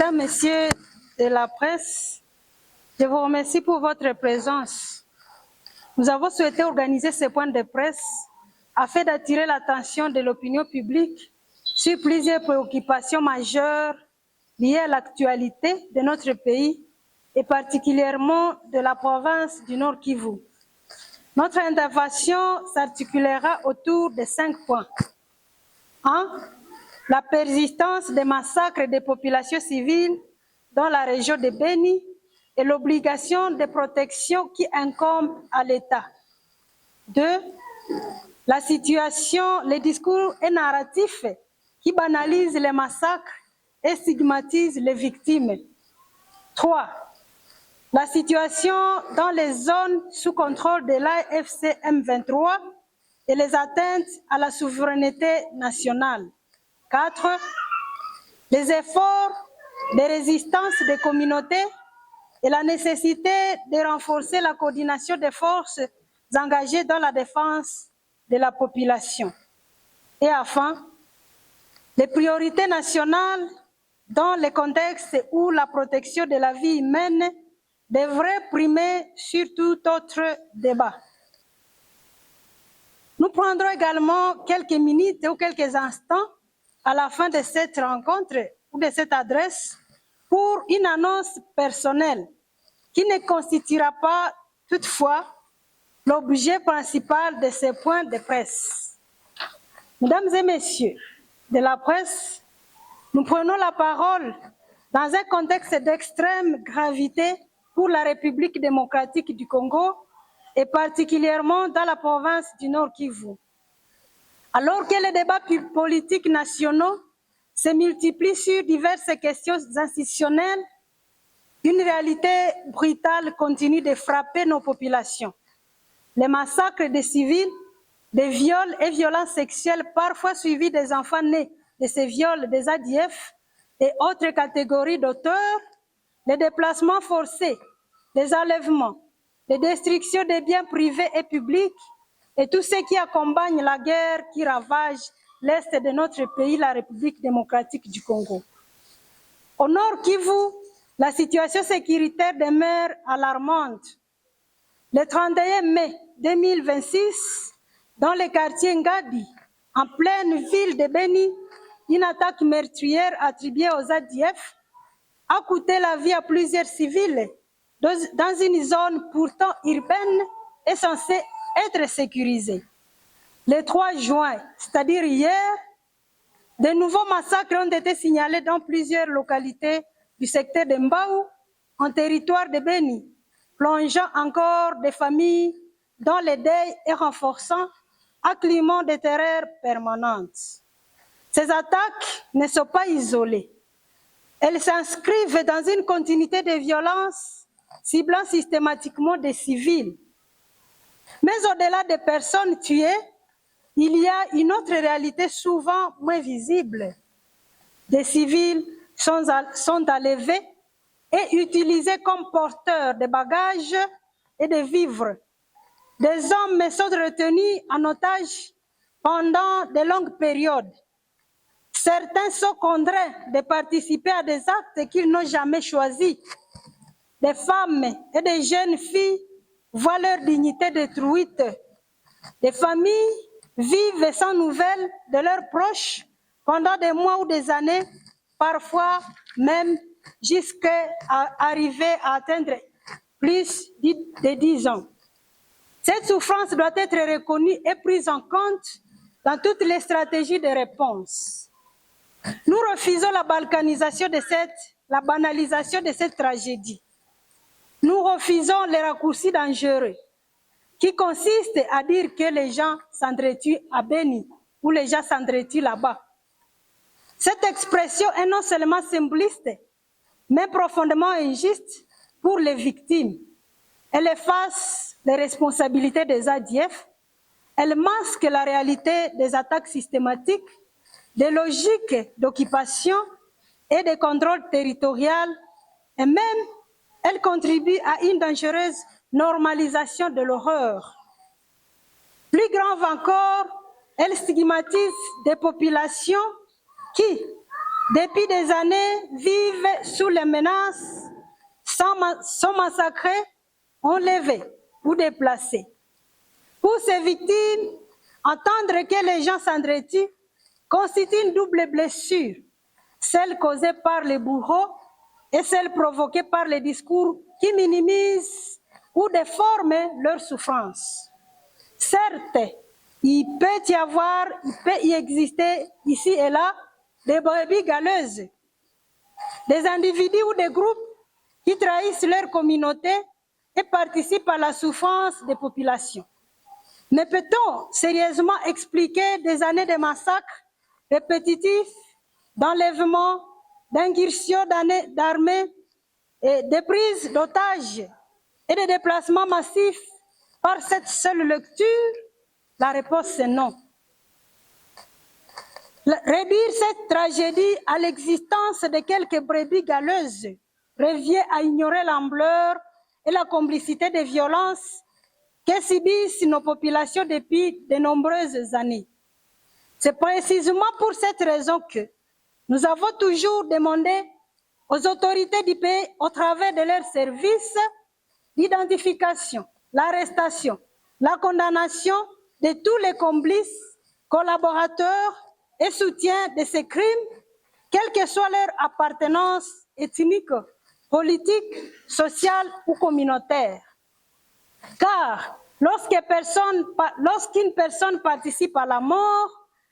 Mesdames, Messieurs de la presse, je vous remercie pour votre présence. Nous avons souhaité organiser ce point de presse afin d'attirer l'attention de l'opinion publique sur plusieurs préoccupations majeures liées à l'actualité de notre pays et particulièrement de la province du Nord Kivu. Notre intervention s'articulera autour de 5 points. 1. La persistance des massacres des populations civiles dans la région de Beni et l'obligation de protection qui incombe à l'État. 2. La situation, les discours et narratifs qui banalisent les massacres et stigmatisent les victimes. 3. La situation dans les zones sous contrôle de l'AFC M23 et les atteintes à la souveraineté nationale. 4. Les efforts de résistance des communautés et la nécessité de renforcer la coordination des forces engagées dans la défense de la population. Et enfin, les priorités nationales dans le contexte où la protection de la vie humaine devrait primer sur tout autre débat. Nous prendrons également quelques minutes ou quelques instants à la fin de cette rencontre ou de cette adresse pour une annonce personnelle qui ne constituera pas toutefois l'objet principal de ce point de presse. Mesdames et messieurs de la presse, nous prenons la parole dans un contexte d'extrême gravité pour la République démocratique du Congo et particulièrement dans la province du Nord Kivu. Alors que les débats politiques nationaux se multiplient sur diverses questions institutionnelles, une réalité brutale continue de frapper nos populations. Les massacres des civils, des viols et violences sexuelles parfois suivis des enfants nés de ces viols des ADF et autres catégories d'auteurs, les déplacements forcés, les enlèvements, les destructions des biens privés et publics et tout ce qui accompagne la guerre qui ravage l'est de notre pays, la République démocratique du Congo. Au Nord Kivu, la situation sécuritaire demeure alarmante. Le 31 mai 2026, dans le quartier Ngadi, en pleine ville de Beni, une attaque meurtrière attribuée aux ADF a coûté la vie à plusieurs civils dans une zone pourtant urbaine et censée être sécurisée. Le 3 juin, c'est-à-dire hier, de nouveaux massacres ont été signalés dans plusieurs localités du secteur de Mbaou, en territoire de Beni, plongeant encore des familles dans le deuil et renforçant un climat de terreur permanente. Ces attaques ne sont pas isolées. Elles s'inscrivent dans une continuité de violences ciblant systématiquement des civils. Mais au-delà des personnes tuées, il y a une autre réalité souvent moins visible. Des civils sont enlevés et utilisés comme porteurs de bagages et de vivres. Des hommes sont retenus en otage pendant de longues périodes. Certains sont contraints de participer à des actes qu'ils n'ont jamais choisis. Des femmes et des jeunes filles voient leur dignité détruite. Des familles vivent sans nouvelles de leurs proches pendant des mois ou des années, parfois même jusqu'à arriver à atteindre plus de 10 ans. Cette souffrance doit être reconnue et prise en compte dans toutes les stratégies de réponse. Nous refusons la banalisation de cette tragédie. Nous refusons les raccourcis dangereux qui consistent à dire que les gens s'entretuent à Beni ou les gens s'entretuent là-bas. Cette expression est non seulement symboliste, mais profondément injuste pour les victimes. Elle efface les responsabilités des ADF, elle masque la réalité des attaques systématiques, des logiques d'occupation et de contrôle territorial, et même elle contribue à une dangereuse normalisation de l'horreur. Plus grave encore, elle stigmatise des populations qui, depuis des années, vivent sous les menaces, sont massacrés, enlevés ou déplacés. Pour ces victimes, entendre que les gens s'entretuent constitue une double blessure, celle causée par les bourreaux et celle provoquée par les discours qui minimisent ou déforment leur souffrance. Certes, il peut y exister ici et là des brebis galeuses, des individus ou des groupes qui trahissent leur communauté et participent à la souffrance des populations. Mais peut-on sérieusement expliquer des années de massacres répétitifs, d'enlèvements, d'incursions d'armées, de prises d'otages et de déplacements massifs par cette seule lecture? La réponse est non. Réduire cette tragédie à l'existence de quelques brebis galeuses revient à ignorer l'ampleur et la complicité des violences que subissent nos populations depuis de nombreuses années. C'est précisément pour cette raison que nous avons toujours demandé aux autorités du pays, au travers de leurs services, l'identification, l'arrestation, la condamnation de tous les complices, collaborateurs et soutiens de ces crimes, quelle que soit leur appartenance ethnique, politique, sociale ou communautaire. Car lorsqu'une personne participe à la mort,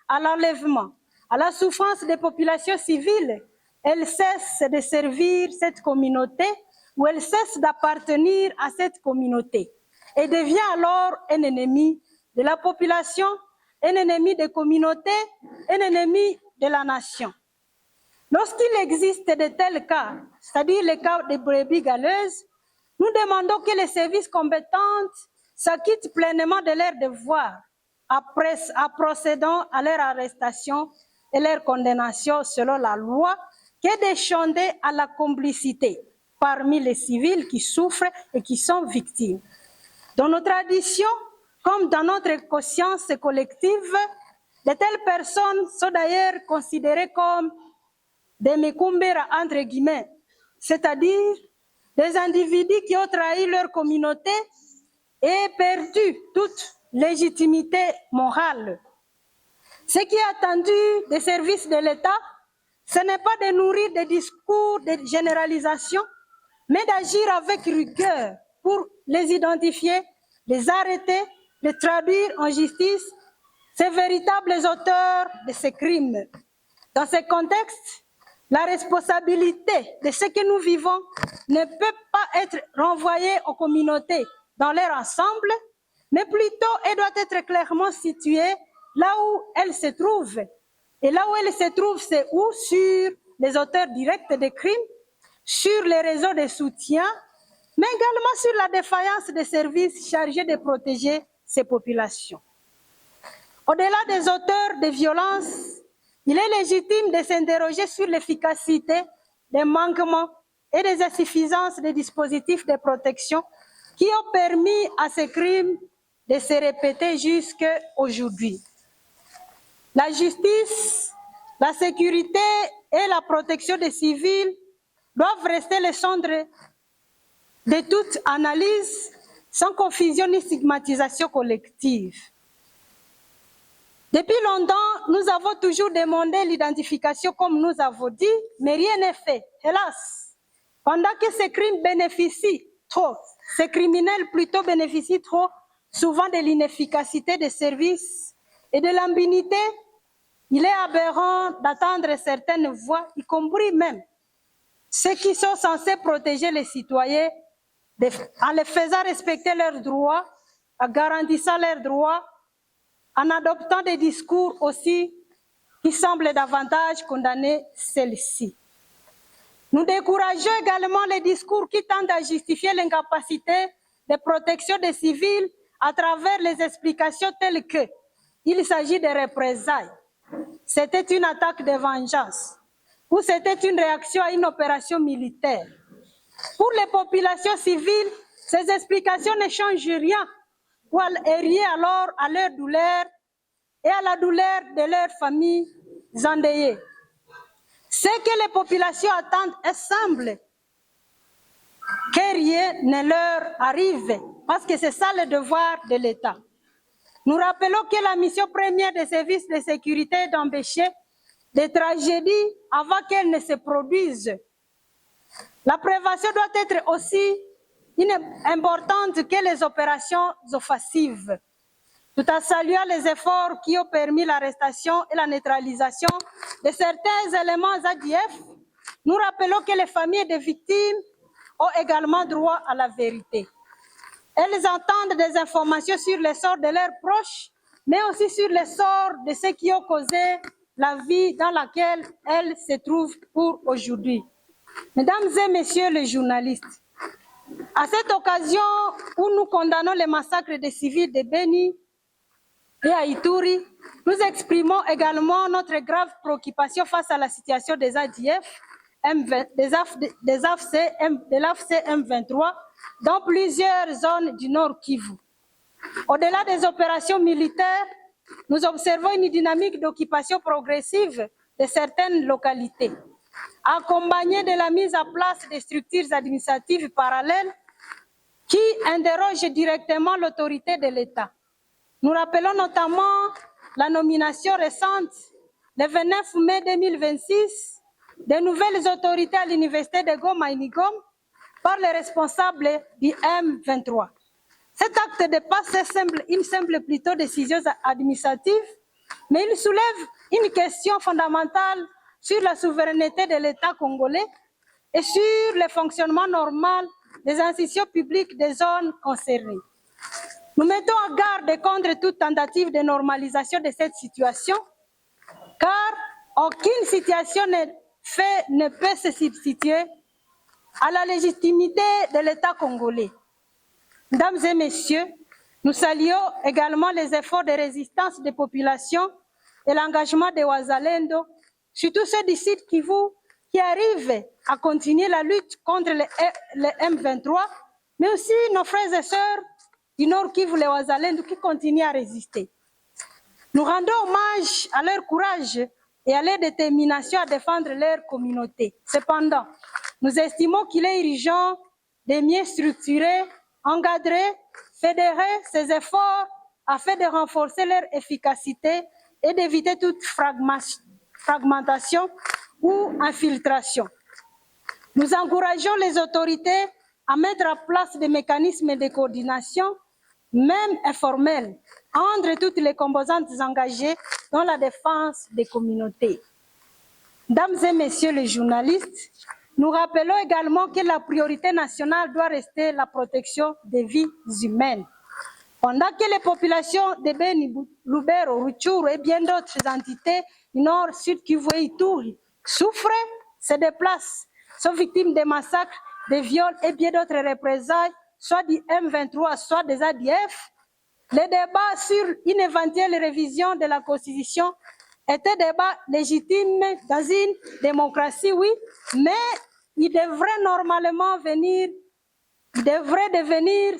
à l'enlèvement, à la souffrance des populations civiles, elle cesse de servir cette communauté ou elle cesse d'appartenir à cette communauté et devient alors un ennemi de la population, un ennemi des communautés, un ennemi de la nation. Lorsqu'il existe de tels cas, c'est-à-dire les cas des brebis galeuses, nous demandons que les services compétents s'acquittent pleinement de leurs devoirs en procédant à leur arrestation et leur condamnation selon la loi, que d'échander à la complicité parmi les civils qui souffrent et qui sont victimes. Dans nos traditions, comme dans notre conscience collective, de telles personnes sont d'ailleurs considérées comme des mekumbera entre guillemets, c'est-à-dire des individus qui ont trahi leur communauté et perdu toute légitimité morale. Ce qui est attendu des services de l'État, ce n'est pas de nourrir des discours de généralisation, mais d'agir avec rigueur pour les identifier, les arrêter, les traduire en justice, ces véritables auteurs de ces crimes. Dans ce contexte, la responsabilité de ce que nous vivons ne peut pas être renvoyée aux communautés dans leur ensemble, mais plutôt elle doit être clairement située là où elle se trouve. Et là où elle se trouve, c'est où? Sur les auteurs directs des crimes, sur les réseaux de soutien, mais également sur la défaillance des services chargés de protéger ces populations. Au-delà des auteurs de violences, il est légitime de s'interroger sur l'efficacité des manquements et des insuffisances des dispositifs de protection qui ont permis à ces crimes de se répéter jusqu'à aujourd'hui. La justice, la sécurité et la protection des civils doivent rester le centre de toute analyse sans confusion ni stigmatisation collective. Depuis longtemps, nous avons toujours demandé l'identification comme nous avons dit, mais rien n'est fait, hélas. Pendant que ces crimes bénéficient trop, ces criminels plutôt bénéficient trop souvent de l'inefficacité des services et de l'impunité, il est aberrant d'attendre certaines voix, y compris même ceux qui sont censés protéger les citoyens, en les faisant respecter leurs droits, en garantissant leurs droits, en adoptant des discours aussi qui semblent davantage condamner celles-ci. Nous décourageons également les discours qui tentent à justifier l'incapacité de protection des civils à travers les explications telles que il s'agit de représailles, c'était une attaque de vengeance, ou c'était une réaction à une opération militaire. Pour les populations civiles, ces explications ne changent rien, ou est liée alors à leur douleur et à la douleur de leurs familles endeuillées. Ce que les populations attendent est simple, que rien ne leur arrive, parce que c'est ça le devoir de l'État. Nous rappelons que la mission première des services de sécurité est d'empêcher des tragédies avant qu'elles ne se produisent. La prévention doit être aussi importante que les opérations offensives. Tout en saluant les efforts qui ont permis l'arrestation et la neutralisation de certains éléments ADF, nous rappelons que les familles des victimes ont également droit à la vérité. Elles entendent des informations sur le sort de leurs proches, mais aussi sur le sort de ceux qui ont causé la vie dans laquelle elles se trouvent pour aujourd'hui. Mesdames et messieurs les journalistes, à cette occasion où nous condamnons les massacres des civils de Beni et à Ituri, nous exprimons également notre grave préoccupation face à la situation des ADF, de l'AFC M23 dans plusieurs zones du Nord Kivu. Au-delà des opérations militaires, nous observons une dynamique d'occupation progressive de certaines localités, accompagnée de la mise en place des structures administratives parallèles qui interrogent directement l'autorité de l'État. Nous rappelons notamment la nomination récente, le 29 mai 2026, des nouvelles autorités à l'université de Goma et Nigom par les responsables du M23. Cet acte dépasse une simple plutôt décision administrative, mais il soulève une question fondamentale sur la souveraineté de l'État congolais et sur le fonctionnement normal des institutions publiques des zones concernées. Nous mettons en garde contre toute tentative de normalisation de cette situation, car aucune situation ne peut se substituer à la légitimité de l'État congolais. Mesdames et messieurs, nous saluons également les efforts de résistance des populations et l'engagement des Wazalendo, surtout ceux du Sud Kivu qui arrivent à continuer la lutte contre le M23, mais aussi nos frères et sœurs du Nord Kivu, les Wazalendo, qui continuent à résister. Nous rendons hommage à leur courage et à leur détermination à défendre leur communauté. Cependant, nous estimons qu'il est urgent de mieux structurer, encadrer, fédérer ces efforts afin de renforcer leur efficacité et d'éviter toute fragmentation ou infiltration. Nous encourageons les autorités à mettre en place des mécanismes de coordination, même informels, entre toutes les composantes engagées dans la défense des communautés. Mesdames et messieurs les journalistes, nous rappelons également que la priorité nationale doit rester la protection des vies humaines. Pendant que les populations de Beni, Lubero, Rutshuru et bien d'autres entités du Nord, Sud Kivu et Ituri souffrent, se déplacent, sont victimes de massacres, de viols et bien d'autres représailles, soit du M23, soit des ADF, le débat sur une éventuelle révision de la Constitution est un débat légitime dans une démocratie, oui, mais il devrait normalement devenir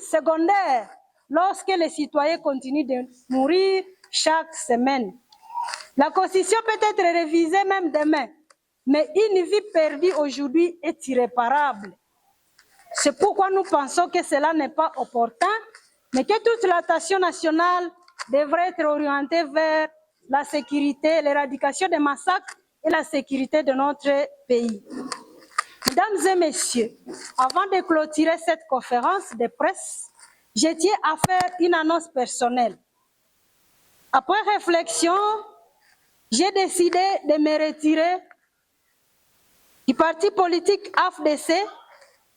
secondaire lorsque les citoyens continuent de mourir chaque semaine. La Constitution peut être révisée même demain, mais une vie perdue aujourd'hui est irréparable. C'est pourquoi nous pensons que cela n'est pas opportun, mais que toute l'attention nationale devrait être orientée vers la sécurité, l'éradication des massacres et la sécurité de notre pays. Mesdames et messieurs, avant de clôturer cette conférence de presse, je tiens à faire une annonce personnelle. Après réflexion, j'ai décidé de me retirer du parti politique AFDC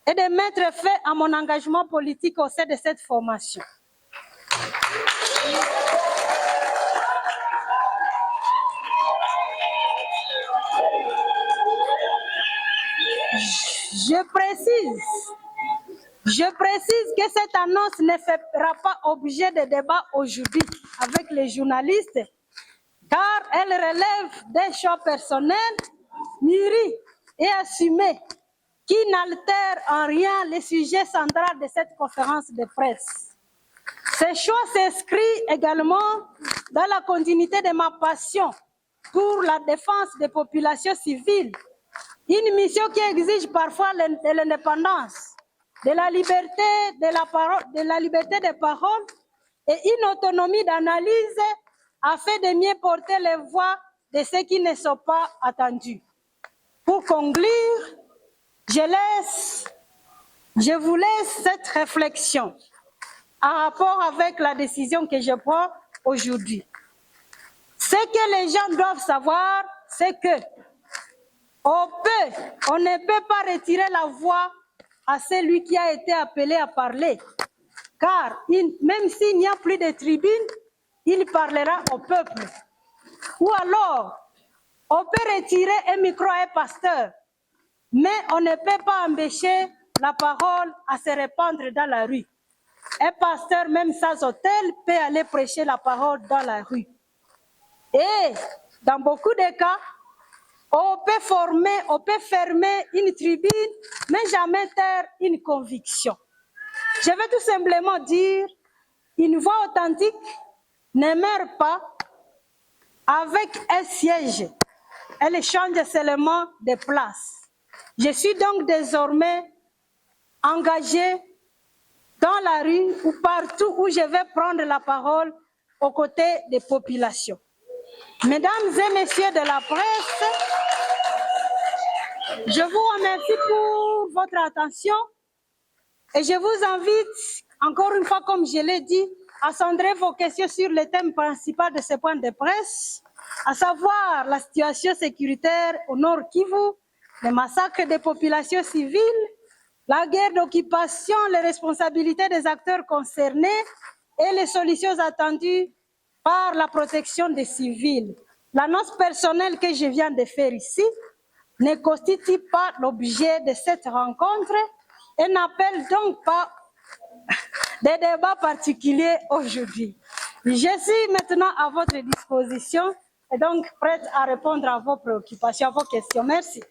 et de mettre fin à mon engagement politique au sein de cette formation. Je précise que cette annonce ne fera pas objet de débat aujourd'hui avec les journalistes, car elle relève d'un choix personnel, mûri et assumé, qui n'altère en rien le sujet central de cette conférence de presse. Ce choix s'inscrit également dans la continuité de ma passion pour la défense des populations civiles. Une mission qui exige parfois de l'indépendance, de la liberté de la parole, de la liberté de parole et une autonomie d'analyse afin de mieux porter les voix de ceux qui ne sont pas attendus. Pour conclure, je vous laisse cette réflexion en rapport avec la décision que je prends aujourd'hui. Ce que les gens doivent savoir, c'est que on ne peut pas retirer la voix à celui qui a été appelé à parler, car même s'il n'y a plus de tribune, il parlera au peuple. Ou alors, on peut retirer un micro à un pasteur, mais on ne peut pas empêcher la parole à se répandre dans la rue. Un pasteur, même sans hôtel, peut aller prêcher la parole dans la rue. Et dans beaucoup de cas, on peut fermer une tribune, mais jamais taire une conviction. Je vais tout simplement dire, une voix authentique ne meurt pas avec un siège. Elle change seulement de place. Je suis donc désormais engagée dans la rue ou partout où je vais prendre la parole aux côtés des populations. Mesdames et messieurs de la presse, je vous remercie pour votre attention et je vous invite, encore une fois, comme je l'ai dit, à centrer vos questions sur le thème principal de ce point de presse, à savoir la situation sécuritaire au Nord Kivu, les massacres des populations civiles, la guerre d'occupation, les responsabilités des acteurs concernés et les solutions attendues par la protection des civils. L'annonce personnelle que je viens de faire ici ne constitue pas l'objet de cette rencontre et n'appelle donc pas des débats particuliers aujourd'hui. Je suis maintenant à votre disposition et donc prête à répondre à vos préoccupations, à vos questions. Merci.